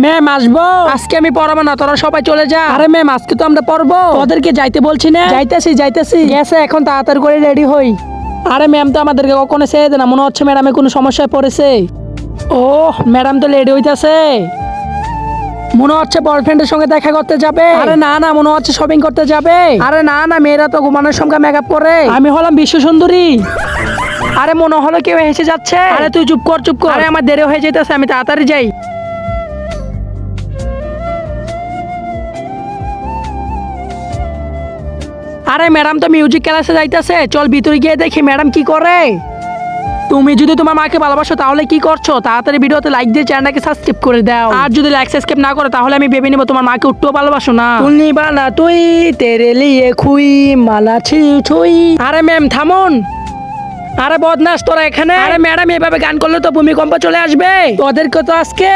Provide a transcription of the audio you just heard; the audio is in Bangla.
ম্যাম আসবো? আজকে আমি পড়াবো না, তোরা সবাই চলে যা। আরে ম্যাম আজকে তো আমরা পড়বো, ওদেরকে যাইতে বলছি না। যাইতেছি গেছে, এখন তাড়াতাড়ি করে রেডি হই। আরে ম্যাম তো আমাদেরকে কখনো ছেড়ে দে না, মনে হচ্ছে ম্যাডামে কোনো সমস্যায় পড়েছে। ও ম্যাডাম তো রেডি হইতাছে, মনে হচ্ছে বয়ফ্রেন্ডের সঙ্গে দেখা করতে যাবে। আরে না না, মনে হচ্ছে শপিং করতে যাবে। আরে না না, মেয়েরা তো ঘুমানোর সঙ্গে মেকআপ করে। আমি হলাম বিশ্ব সুন্দরী। আরে মনে হলো কেউ হেসে যাচ্ছে। আরে তুই চুপ কর চুপ কর। আরে আমার দেরি হয়ে যেতেছে, আমি তাড়াতাড়ি যাই। আরে ম্যাডাম তো মিউজিক ক্লাসে যাইতেছে, চল ভিতরে গিয়ে দেখি ম্যাডাম কি করে। তুমি যদি তোমার মাকে ভালোবাসো তাহলে কি করছো? তাড়াতাড়ি ভিডিওতে লাইক দিয়ে চ্যানেলটাকে সাবস্ক্রাইব করে দাও। আর যদি লাইক সাবস্ক্রাইব না করো তাহলে আমি ভেবে নিব তোমার মাকে একটুও ভালোবাসো না। তুই বানা তুই তেরে লিয়ে খুই মালা ছুই। আরে ম্যাম থামুন। আরে বদমাস তোরা এখানে? আরে ম্যাডাম এভাবে গান করলে তো ভূমিকম্প চলে আসবে, তোদেরকে তো আজকে